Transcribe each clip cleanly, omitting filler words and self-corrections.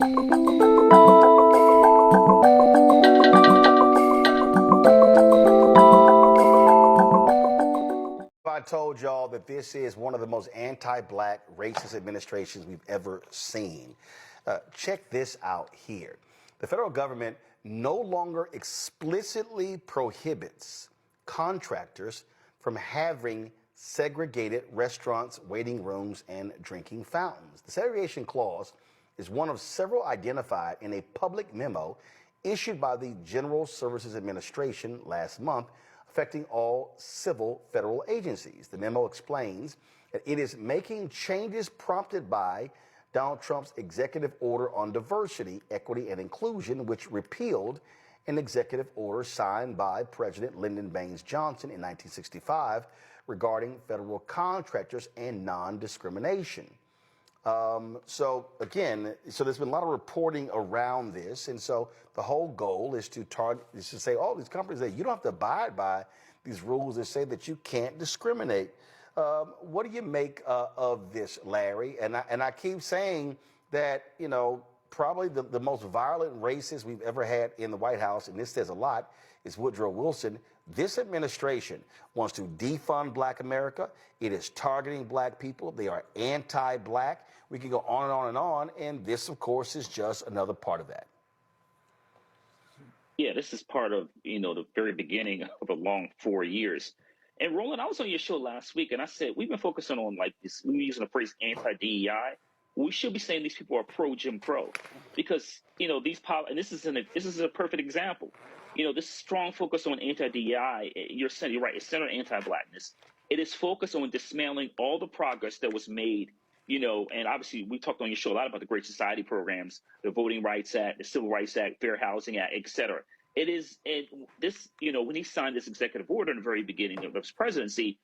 I told y'all that this is one of the most anti-black racist administrations we've ever seen. Check this out here. The federal government no longer explicitly prohibits contractors from having segregated restaurants, waiting rooms, and drinking fountains. The segregation clause is one of several identified in a public memo issued by the General Services Administration last month, affecting all civil federal agencies. The memo explains that it is making changes prompted by Donald Trump's executive order on diversity, equity, and inclusion, which repealed an executive order signed by President Lyndon Baines Johnson in 1965 regarding federal contractors and non-discrimination. So there's been a lot of reporting around this, and so the whole goal is to say all these companies that you don't have to abide by these rules that say that you can't discriminate. What do you make of this, Larry? And I keep saying that, you know, probably the most violent racist we've ever had in the White House, and this says a lot, is Woodrow Wilson. This administration wants to defund Black America. It is targeting Black people. They are anti-Black. We can go on and on and on, and this, of course, is just another part of that. Yeah, this is part of, the very beginning of a long 4 years. And Roland, I was on your show last week, and I said, we've been focusing on like this, we're using the phrase anti-DEI. We should be saying these people are pro-Jim Crow because, and this is a perfect example. This strong focus on anti-DEI, you're right, it's centered anti-Blackness. It is focused on dismantling all the progress that was made, and obviously we talked on your show a lot about the Great Society programs, the Voting Rights Act, the Civil Rights Act, Fair Housing Act, et cetera. It is, and this, when he signed this executive order in the very beginning of his presidency,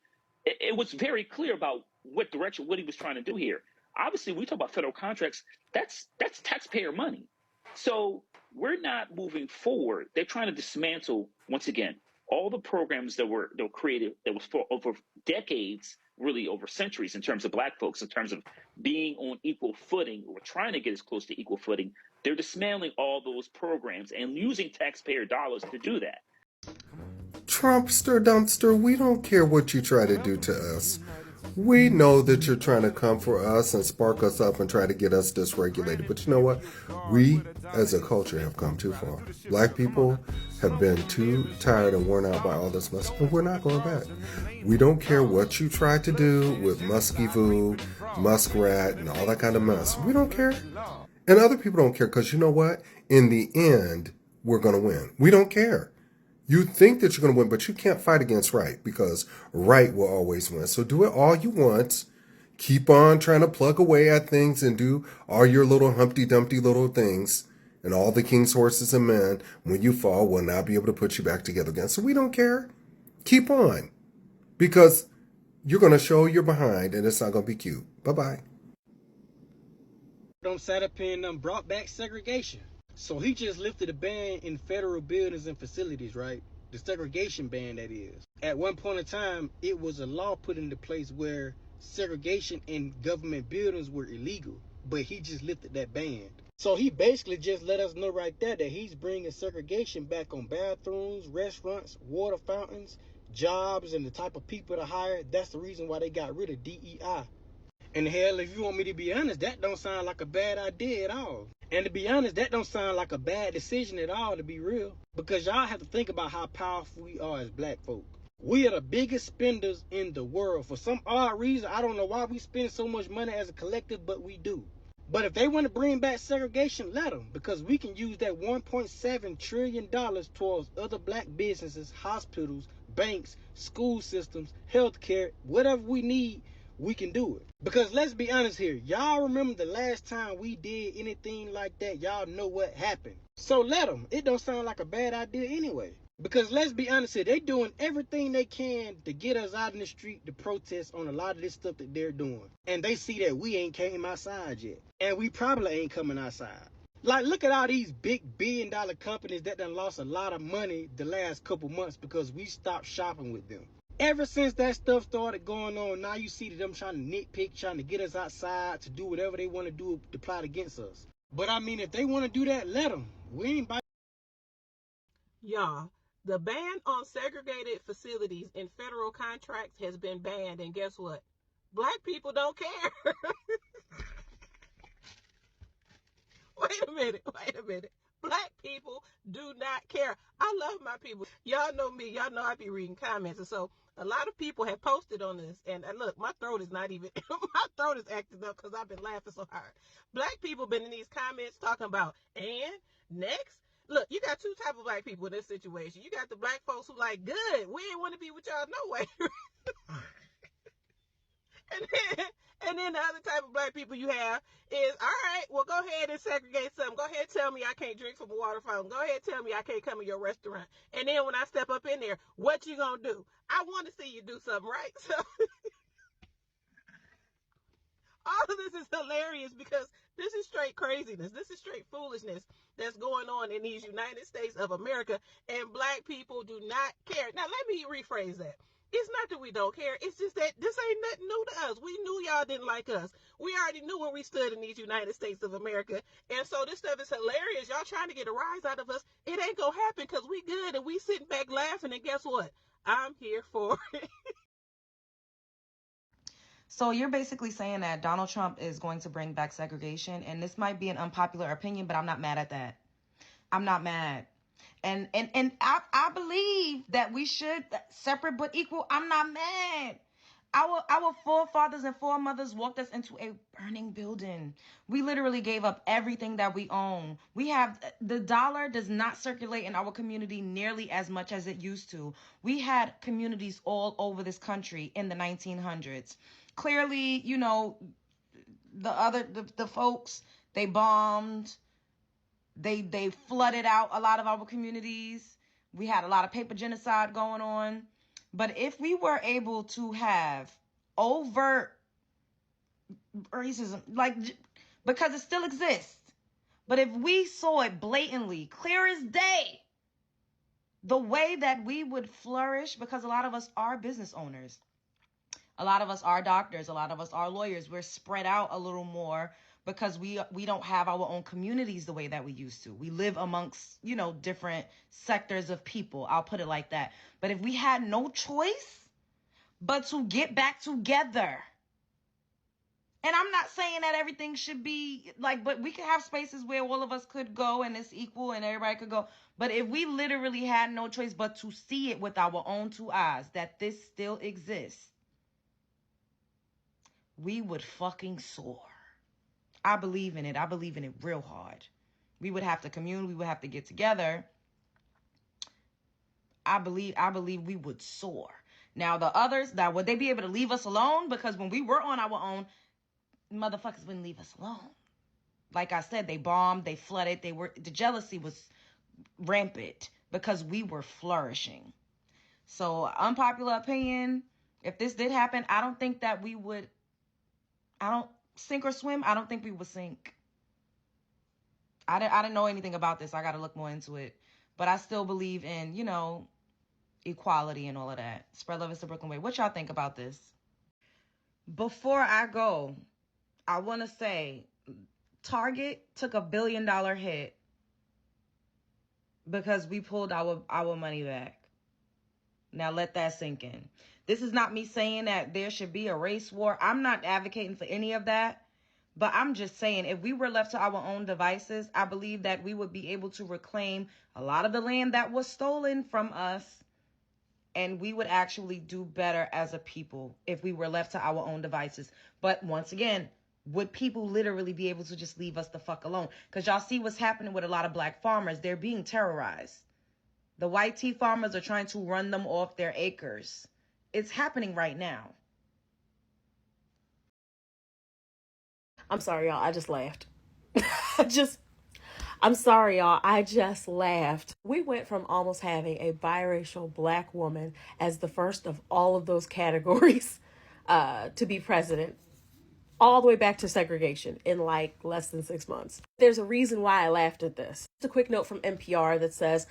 it was very clear about what he was trying to do here. Obviously, we talk about federal contracts, that's taxpayer money. So we're not moving forward. They're trying to dismantle, once again, all the programs that were created, that was for over decades, really over centuries, in terms of Black folks, in terms of being on equal footing, or trying to get as close to equal footing. They're dismantling all those programs and using taxpayer dollars to do that. Trumpster dumpster, we don't care what you try to do to us. We know that you're trying to come for us and spark us up and try to get us dysregulated. But you know what? We, as a culture, have come too far. Black people have been too tired and worn out by all this mess, and we're not going back. We don't care what you tried to do with Muskie Vu, Muskrat, and all that kind of mess. We don't care. And other people don't care because you know what? In the end, we're going to win. We don't care. You think that you're going to win, but you can't fight against right because right will always win. So do it all you want. Keep on trying to plug away at things and do all your little Humpty Dumpty little things. And all the king's horses and men, when you fall, will not be able to put you back together again. So we don't care. Keep on. Because you're going to show you're behind and it's not going to be cute. Bye-bye. Sat up and brought back segregation. So he just lifted a ban in federal buildings and facilities, right? The segregation ban, that is. At one point in time, it was a law put into place where segregation in government buildings were illegal, but he just lifted that ban. So he basically just let us know right there that he's bringing segregation back on bathrooms, restaurants, water fountains, jobs, and the type of people to hire. That's the reason why they got rid of DEI. And hell, if you want me to be honest, that don't sound like a bad idea at all. And to be honest, that don't sound like a bad decision at all, to be real. Because y'all have to think about how powerful we are as Black folk. We are the biggest spenders in the world. For some odd reason, I don't know why we spend so much money as a collective, but we do. But if they want to bring back segregation, let them. Because we can use that $1.7 trillion towards other Black businesses, hospitals, banks, school systems, healthcare, whatever we need. We can do it. Because let's be honest here, y'all remember the last time we did anything like that? Y'all know what happened. So let them. It don't sound like a bad idea anyway. Because let's be honest here, they doing everything they can to get us out in the street to protest on a lot of this stuff that they're doing. And they see that we ain't came outside yet. And we probably ain't coming outside. Like, look at all these big billion-dollar companies that done lost a lot of money the last couple months because we stopped shopping with them. Ever since that stuff started going on, now you see them trying to nitpick, trying to get us outside to do whatever they want to do to plot against us. But I mean, if they want to do that, let them. We ain't by. Y'all, the ban on segregated facilities in federal contracts has been banned, and guess what? Black people don't care. Wait a minute. Black people do not care. I love my people. Y'all know me. Y'all know I be reading comments. And so a lot of people have posted on this. And look, my throat is not even, my throat is acting up because I've been laughing so hard. Black people been in these comments talking about, and next, look, you got two type of black people in this situation. You got the black folks who like, good, we ain't want to be with y'all no way. And then, and then the other type of black people you have is, all right, well, go ahead and segregate something. Go ahead and tell me I can't drink from a water fountain. Go ahead and tell me I can't come in your restaurant. And then when I step up in there, what you gonna do? I want to see you do something, right? So all of this is hilarious because this is straight craziness. This is straight foolishness that's going on in these United States of America, and black people do not care. Now, let me rephrase that. It's not that we don't care. It's just that this ain't nothing new to us. We knew y'all didn't like us. We already knew where we stood in these United States of America. And so this stuff is hilarious. Y'all trying to get a rise out of us. It ain't going to happen because we good and we sitting back laughing. And guess what? I'm here for it. So you're basically saying that Donald Trump is going to bring back segregation, and this might be an unpopular opinion, but I'm not mad at that. I'm not mad. And I believe that we should separate but equal. I'm not mad. Our forefathers and foremothers walked us into a burning building. We literally gave up everything that we own. We have the dollar does not circulate in our community nearly as much as it used to. We had communities all over this country in the 1900s. Clearly, you know, the folks, they bombed, they flooded out a lot of our communities. We had a lot of paper genocide going on. But if we were able to have overt racism, like, because it still exists, but if we saw it blatantly, clear as day, the way that we would flourish, because a lot of us are business owners, a lot of us are doctors, a lot of us are lawyers. We're spread out a little more because we don't have our own communities the way that we used to. We live amongst, you know, different sectors of people. I'll put it like that. But if we had no choice but to get back together, and I'm not saying that everything should be like, but we could have spaces where all of us could go and it's equal and everybody could go. But if we literally had no choice but to see it with our own two eyes, that this still exists, we would fucking soar. I believe in it. I believe in it real hard. We would have to commune. We would have to get together. I believe we would soar. Now the others, now would they be able to leave us alone? Because when we were on our own, motherfuckers wouldn't leave us alone. Like I said, they bombed, they flooded, the jealousy was rampant because we were flourishing. So unpopular opinion, if this did happen, I don't think that we would, sink or swim, I don't think we would sink. I didn't know anything about this. I got to look more into it. But I still believe in, you know, equality and all of that. Spread love is the Brooklyn way. What y'all think about this? Before I go, I want to say Target took $1 billion hit because we pulled our money back. Now let that sink in. This is not me saying that there should be a race war. I'm not advocating for any of that. But I'm just saying, if we were left to our own devices, I believe that we would be able to reclaim a lot of the land that was stolen from us. And we would actually do better as a people if we were left to our own devices. But once again, would people literally be able to just leave us the fuck alone? Because y'all see what's happening with a lot of black farmers. They're being terrorized. The white tea farmers are trying to run them off their acres. It's happening right now. I'm sorry, y'all. I just laughed. I'm sorry, y'all. I just laughed. We went from almost having a biracial black woman as the first of all of those categories to be president, all the way back to segregation in like less than 6 months. There's a reason why I laughed at this. Just a quick note from NPR that says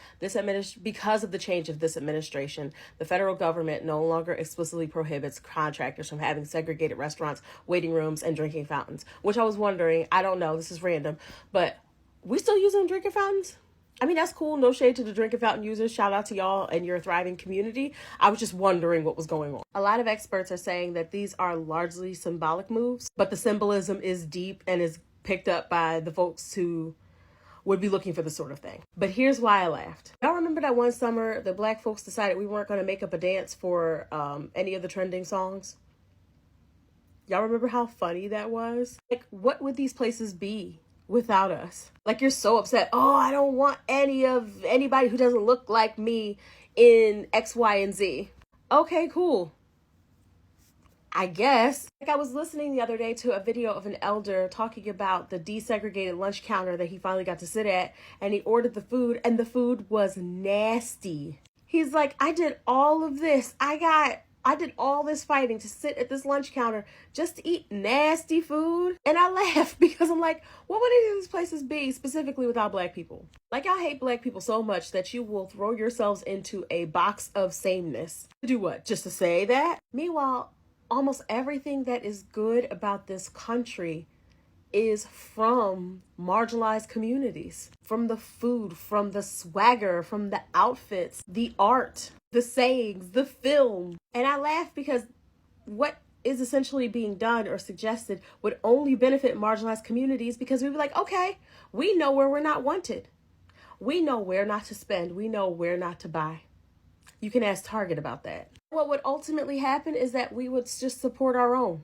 because of the change of this administration, the federal government no longer explicitly prohibits contractors from having segregated restaurants, waiting rooms, and drinking fountains. Which I was wondering, I don't know, this is random, but we still using drinking fountains? I mean, that's cool. No shade to the drinking fountain users. Shout out to y'all and your thriving community. I was just wondering what was going on. A lot of experts are saying that these are largely symbolic moves, but the symbolism is deep and is picked up by the folks who would be looking for this sort of thing. But here's why I laughed. Y'all remember that one summer the black folks decided we weren't going to make up a dance for any of the trending songs? Y'all remember how funny that was? Like, what would these places be without us? Like, you're so upset. Oh, I don't want anybody who doesn't look like me in X, Y, and Z. Okay, cool. I guess. Like, I was listening the other day to a video of an elder talking about the desegregated lunch counter that he finally got to sit at, and he ordered the food, and the food was nasty. He's like, I did all of this. I did all this fighting to sit at this lunch counter just to eat nasty food. And I laugh because I'm like, what would any of these places be specifically without black people? Like, y'all hate black people so much that you will throw yourselves into a box of sameness. To do what? Just to say that? Meanwhile, almost everything that is good about this country is from marginalized communities, from the food, from the swagger, from the outfits, the art, the sayings, the film. And I laugh because what is essentially being done or suggested would only benefit marginalized communities, because we'd be like, okay, we know where we're not wanted. We know where not to spend. We know where not to buy. You can ask Target about that. What would ultimately happen is that we would just support our own.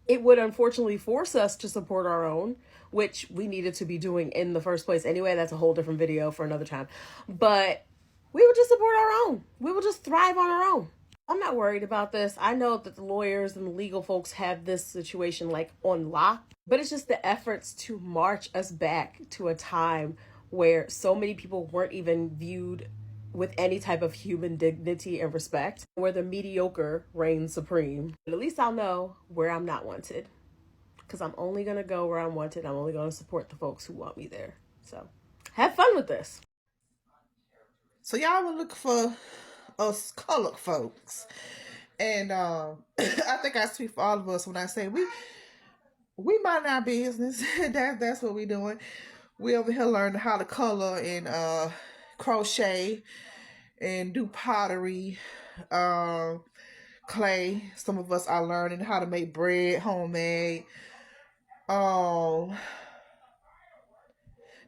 It would unfortunately force us to support our own, which we needed to be doing in the first place anyway. That's a whole different video for another time. But we would just support our own. We will just thrive on our own. I'm not worried about this. I know that the lawyers and the legal folks have this situation like on lock, but it's just the efforts to march us back to a time where so many people weren't even viewed with any type of human dignity and respect, where the mediocre reigns supreme. But at least I'll know where I'm not wanted, because I'm only going to go where I'm wanted. I'm only going to support the folks who want me there. So have fun with this. So y'all will look for us colored folks. And I think I speak for all of us when I say we mind our business. That's what we doing. We over here learning how to color and crochet and do pottery, clay. Some of us are learning how to make bread homemade.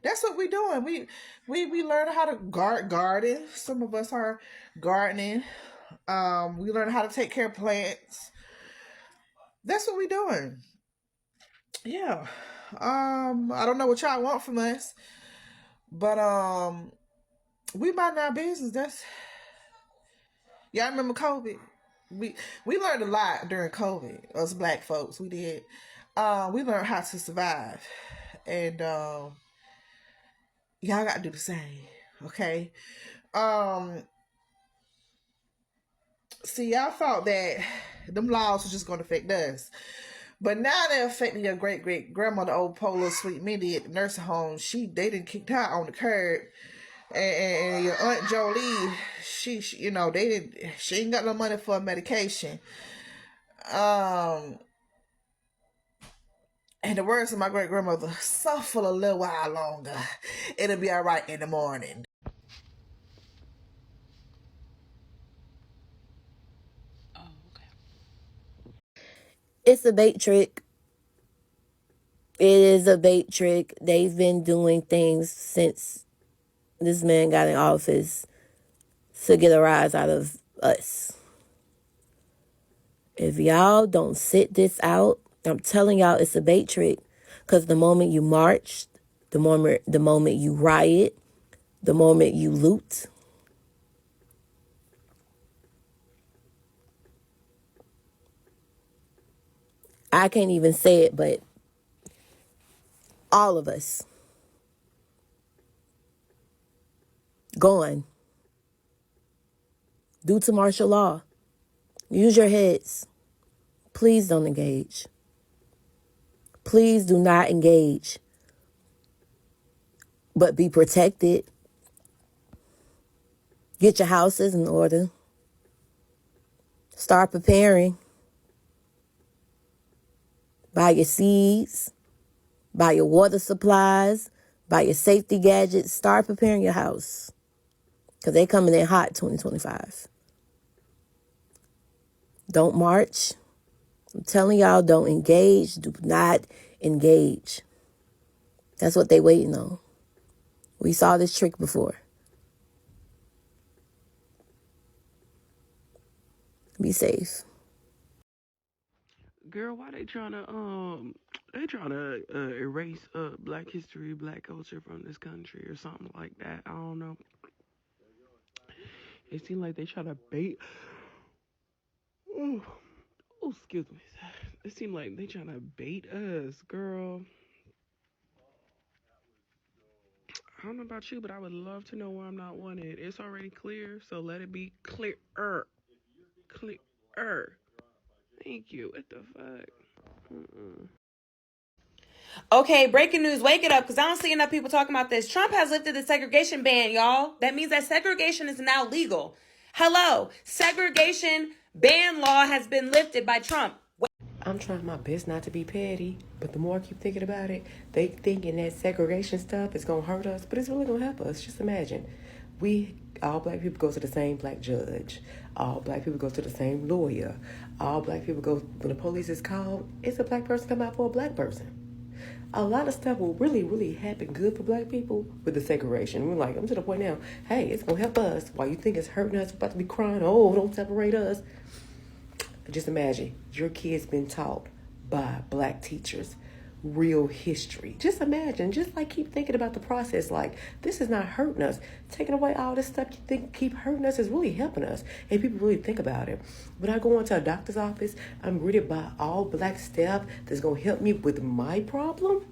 That's what we doing. We learn how to garden. Some of us are gardening. We learn how to take care of plants. That's what we doing. Yeah. I don't know what y'all want from us, but we mind our business. That's y'all remember COVID? We learned a lot during COVID. Us black folks, we did. We learned how to survive, and y'all got to do the same. Okay. See, y'all thought that them laws were just going to affect us. But now they're affecting your great grandmother, old Polo Sweet Mindy at the nursing home. They didn't kick her out on the curb. And your Aunt Jolie, she she ain't got no money for medication. And the words of my great grandmother, suffer a little while longer. It'll be all right in the morning. It's a bait trick. It is a bait trick. They've been doing things since this man got in office to get a rise out of us. If y'all don't sit this out, I'm telling y'all it's a bait trick. Because the moment you march, the moment you riot, the moment you loot, I can't even say it, but all of us gone due to martial law. Use your heads. Please don't engage. Please do not engage, but be protected. Get your houses in order. Start preparing. Buy your seeds. Buy your water supplies. Buy your safety gadgets. Start preparing your house. Because they coming in hot 2025. Don't march. I'm telling y'all, don't engage. Do not engage. That's what they waiting on. We saw this trick before. Be safe. Girl, why they trying to erase black history, black culture from this country or something like that. I don't know. It seems like they try to bait. Oh, oh, excuse me. It seems like they trying to bait us, girl. I don't know about you, but I would love to know why I'm not wanted. It's already clear, so let it be clearer. Clearer. Thank you. What the fuck? Mm-mm. Okay, breaking news, wake it up, because I don't see enough people talking about this. Trump has lifted the segregation ban, y'all. That means that segregation is now legal. Hello, segregation ban law has been lifted by Trump. I'm trying my best not to be petty, but the more I keep thinking about it, they thinking that segregation stuff is gonna hurt us, but it's really gonna help us. Just imagine, all black people go to the same black judge, all black people go to the same lawyer, all black people go when the police is called. It's a black person come out for a black person. A lot of stuff will really, really happen good for black people with the segregation. We're like, I'm to the point now, hey, it's gonna help us. While you think it's hurting us, we're about to be crying, oh, don't separate us. Just imagine your kids been taught by black teachers real history. Just imagine, just like keep thinking about the process, like this is not hurting us. Taking away all this stuff you think keep hurting us is really helping us. And people really think about it. When I go into a doctor's office, I'm greeted by all black staff that's gonna help me with my problem.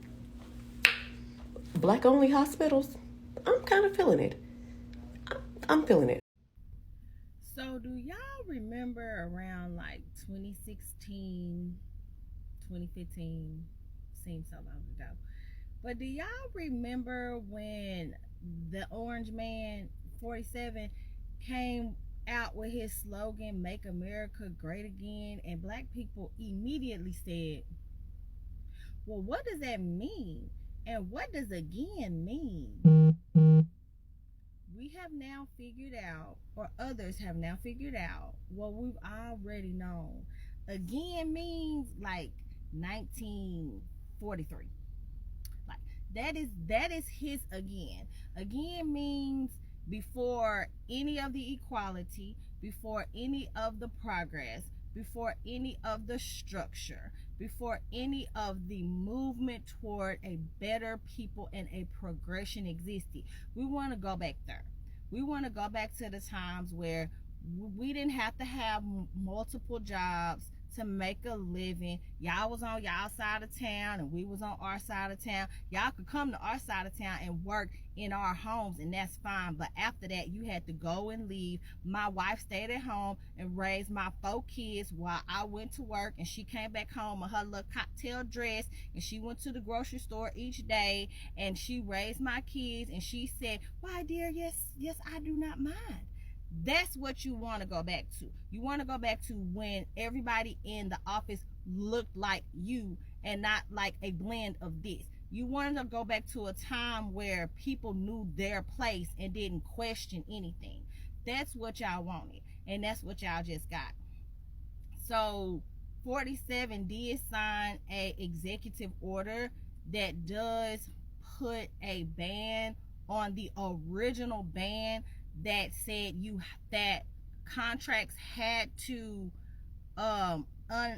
Black only hospitals. I'm kind of feeling it. I'm feeling it. So, do y'all remember around like 2016, 2015? Seems so long ago. But do y'all remember when the Orange Man 47 came out with his slogan, Make America Great Again? And black people immediately said, well, what does that mean? And what does again mean? We have now figured out, or others have now figured out, what we've already known. Again means like 1943. Like that is his again. Again means before any of the equality, before any of the progress, before any of the structure, before any of the movement toward a better people and a progression existed. We want to go back there. We want to go back to the times where we didn't have to have multiple jobs to make a living. Y'all was on y'all side of town and we was on our side of town. Y'all could come to our side of town and work in our homes, and that's fine. But after that, you had to go and leave. My wife stayed at home and raised my 4 kids while I went to work, and she came back home in her little cocktail dress, and she went to the grocery store each day, and she raised my kids, and she said, why dear, yes, I do not mind. That's what you want to go back to. You want to go back to when everybody in the office looked like you and not like a blend of this. You want to go back to a time where people knew their place and didn't question anything. That's what y'all wanted, and that's what y'all just got. So 47 did sign a executive order that does put a ban on the original ban that said that contracts had to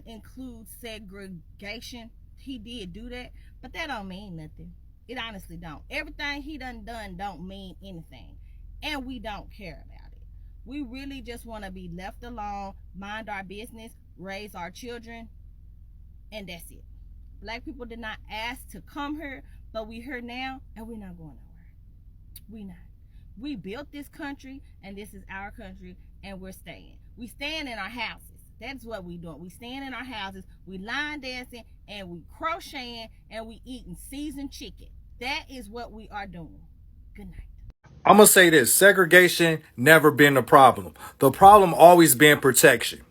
include segregation. He did do that, but that don't mean nothing. It honestly don't. Everything he done don't mean anything, and we don't care about it. We really just want to be left alone, mind our business, raise our children, and that's it. Black people did not ask to come here, but we here now, and we're not going nowhere. We not. We built this country, and this is our country, and we're staying. We staying in our houses. That's what we doing. We staying in our houses, we line dancing, and we crocheting, and we eating seasoned chicken. That is what we are doing. Good night. I'm gonna say this: segregation never been the problem. The problem always been protection.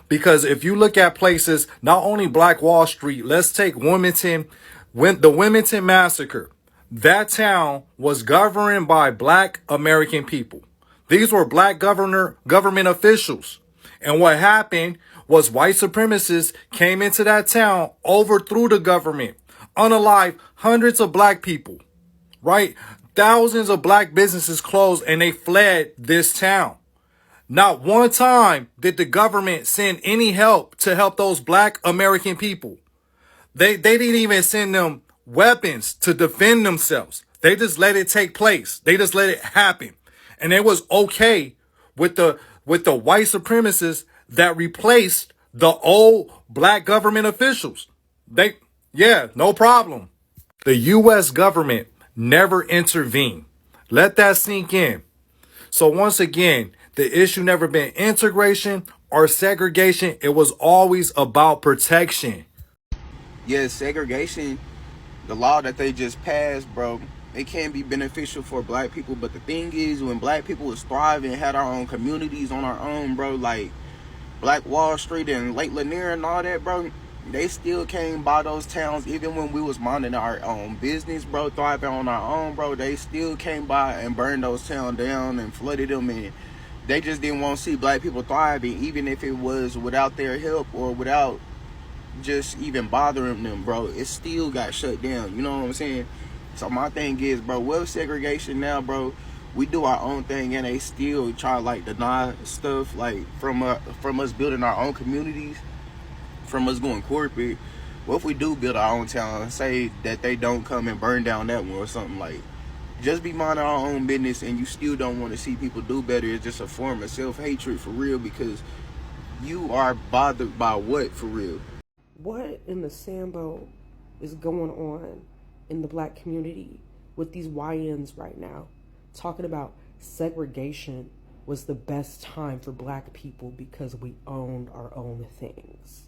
Because if you look at places, not only Black Wall Street, let's take Wilmington, when the Wilmington massacre, that town was governed by Black American people. These were Black government officials. And what happened was white supremacists came into that town, overthrew the government, unalived hundreds of Black people, right? Thousands of Black businesses closed and they fled this town. Not one time did the government send any help to help those Black American people. They didn't even send them weapons to defend themselves. They just let it take place. They just let it happen. And it was okay with the white supremacists that replaced the old Black government officials. Yeah, no problem. The US government never intervened. Let that sink in. So once again, the issue never been integration or segregation. It was always about protection. Yes, segregation, the law that they just passed, bro, it can be beneficial for black people. But the thing is, when black people was thriving, had our own communities on our own, bro, like Black Wall Street and Lake Lanier and all that, bro, they still came by those towns even when we was minding our own business, bro, thriving on our own, bro. They still came by and burned those towns down and flooded them, and they just didn't want to see black people thriving, even if it was without their help or without just even bothering them, bro. It still got shut down. You know what I'm saying? So my thing is, bro, with segregation now, bro, we do our own thing and they still try to like deny stuff like from us building our own communities, from us going corporate. What if we do build our own town and say that they don't come and burn down that one or something? Like, just be minding our own business and you still don't want to see people do better. It's just a form of self-hatred for real, because you are bothered by what for real? What in the Sambo is going on in the Black community with these YNs right now? Talking about segregation was the best time for Black people because we owned our own things.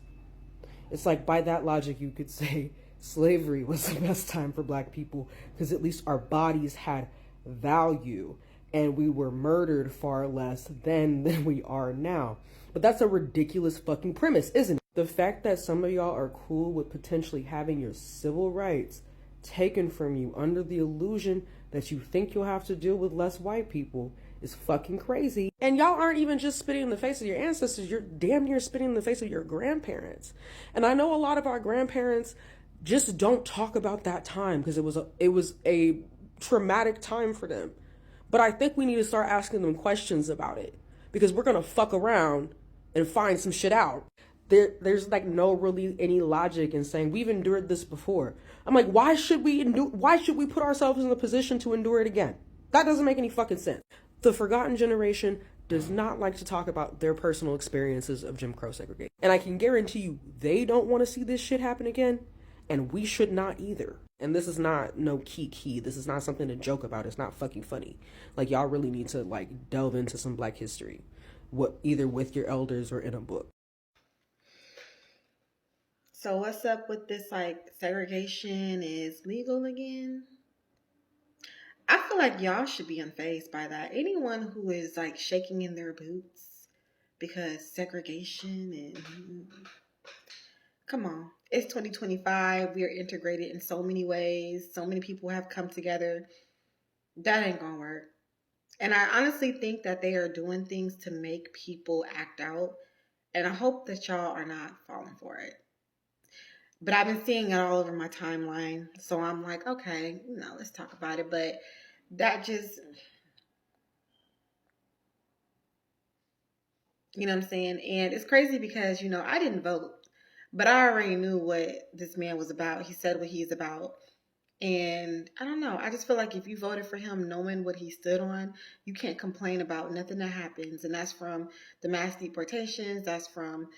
It's like, by that logic, you could say slavery was the best time for Black people because at least our bodies had value and we were murdered far less then than we are now. But that's a ridiculous fucking premise, isn't it? The fact that some of y'all are cool with potentially having your civil rights taken from you under the illusion that you think you'll have to deal with less white people is fucking crazy. And y'all aren't even just spitting in the face of your ancestors, you're damn near spitting in the face of your grandparents. And I know a lot of our grandparents just don't talk about that time because it was a traumatic time for them. But I think we need to start asking them questions about it because we're gonna fuck around and find some shit out. There's like no really any logic in saying we've endured this before. I'm like, why should we put ourselves in the position to endure it again? That doesn't make any fucking sense. The forgotten generation does not like to talk about their personal experiences of Jim Crow segregation. And I can guarantee you they don't want to see this shit happen again, and we should not either. And this is not no key. This is not something to joke about. It's not fucking funny. Like, y'all really need to like delve into some Black history, either with your elders or in a book. So what's up with this like segregation is legal again? I feel like y'all should be unfazed by that. Anyone who is like shaking in their boots because segregation and come on. It's 2025. We are integrated in so many ways. So many people have come together. That ain't gonna work. And I honestly think that they are doing things to make people act out. And I hope that y'all are not falling for it. But I've been seeing it all over my timeline. So I'm like, okay, let's talk about it. But that just, you know what I'm saying? And it's crazy because, I didn't vote. But I already knew what this man was about. He said what he's about. And I don't know. I just feel like if you voted for him knowing what he stood on, you can't complain about nothing that happens. And that's from the mass deportations. That's from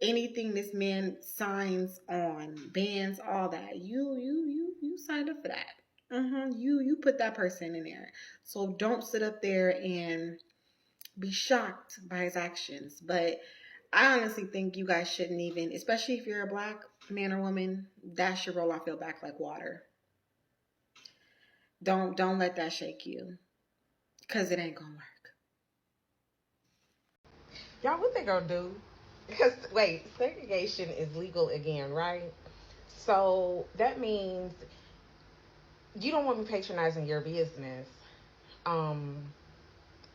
anything this man signs on, bans, all that. You signed up for that. You put that person in there. So don't sit up there and be shocked by his actions. But I honestly think you guys shouldn't even, especially if you're a black man or woman, that should roll off your back like water. Don't let that shake you, because it ain't gonna work. Y'all, what they gonna do? Because, wait, segregation is legal again, right? So that means you don't want me patronizing your business.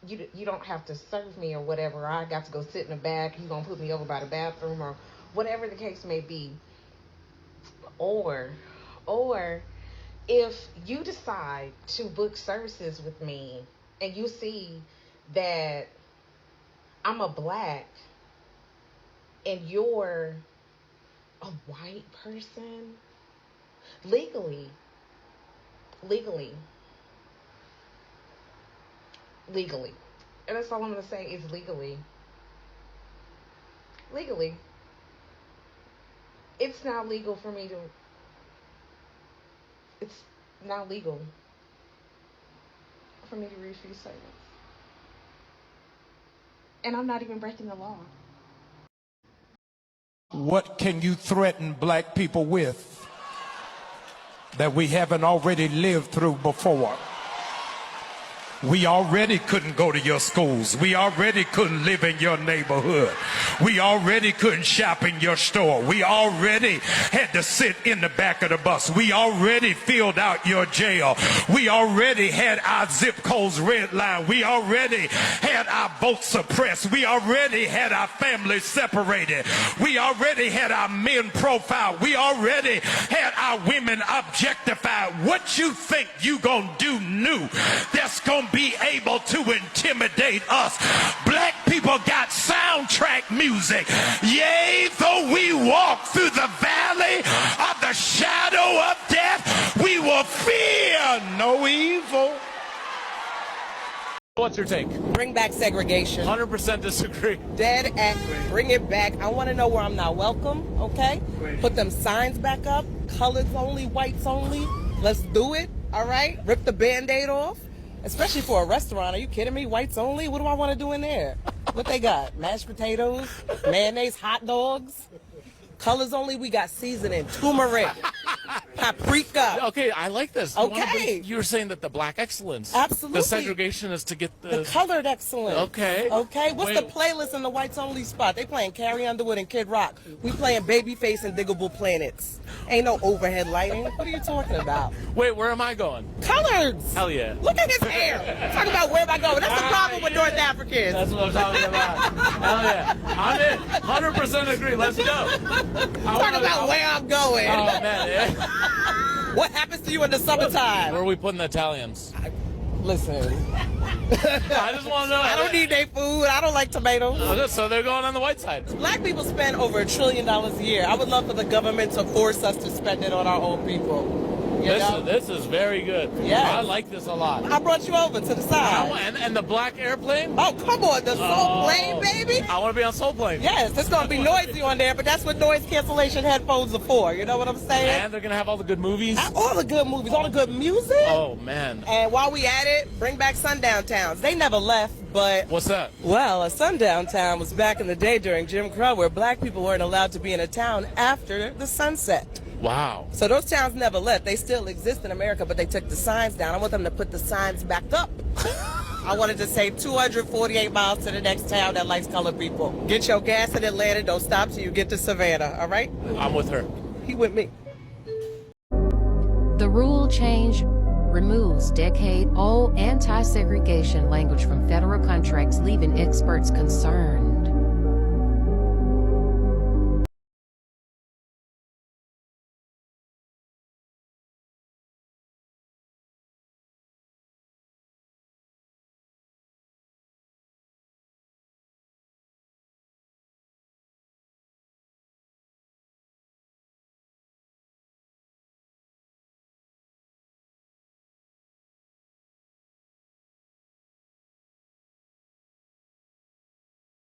You don't have to serve me or whatever. I got to go sit in the back. You gonna put me over by the bathroom or whatever the case may be. Or if you decide to book services with me and you see that I'm a black and you're a white person, legally, and that's all I'm gonna say is legally, it's now legal for me to. It's now legal for me to refuse service, and I'm not even breaking the law. What can you threaten black people with that we haven't already lived through before? We already couldn't go to your schools. We already couldn't live in your neighborhood. We already couldn't shop in your store. We already had to sit in the back of the bus. We already filled out your jail. We already had our zip codes redlined. We already had our votes suppressed. We already had our families separated. We already had our men profiled. We already had our women objectified. What you think you gonna do new that's gonna be able to intimidate us? Black people got soundtrack music. Yea, though we walk through the valley of the shadow of death, we will fear no evil. What's your take? Bring back segregation. 100% disagree. Dead accurate. Bring it back. I want to know where I'm not welcome, okay? Put them signs back up. Colors only, whites only. Let's do it, all right? Rip the Band-Aid off. Especially for a restaurant. Are you kidding me? Whites only? What do I want to do in there? What they got? Mashed potatoes, mayonnaise, hot dogs. Colors only, we got seasoning, turmeric, paprika. Okay, I like this. Okay. You were saying that the black excellence. Absolutely. The segregation is to get the colored excellence. Okay. Okay, what's the playlist in the whites only spot? They playing Carrie Underwood and Kid Rock. We playing Babyface and Diggable Planets. Ain't no overhead lighting. What are you talking about? Wait, where am I going? Colors. Hell yeah. Look at his hair. Talk about where am I going? That's the problem with North Africans. That's what I'm talking about. Hell yeah. I'm in. 100% agree. Let's go. Talk about where I'm going. Oh, man. Yeah. What happens to you in the summertime? Where are we putting the Italians? Listen. I just want to know. I don't need their food. I don't like tomatoes. So they're going on the white side. Black people spend over $1 trillion a year. I would love for the government to force us to spend it on our own people. This is very good. Yeah. I like this a lot. I brought you over to the side. And the black airplane? Oh, come on. The Soul Plane, baby. I want to be on Soul Plane. Yes, it's going to be noisy on there, but that's what noise cancellation headphones are for. You know what I'm saying? And they're going to have all the good movies? All the good movies, all the good music. Oh, man. And while we at it, bring back sundown towns. They never left, but... What's that? Well, a sundown town was back in the day during Jim Crow where black people weren't allowed to be in a town after the sunset. Wow. So those towns never left. They still exist in America, but they took the signs down. I want them to put the signs back up. I wanted to say 248 miles to the next town that likes colored people. Get your gas in Atlanta. Don't stop till you get to Savannah, all right? I'm with her. He with me. The rule change removes decade-old anti-segregation language from federal contracts, leaving experts concerned.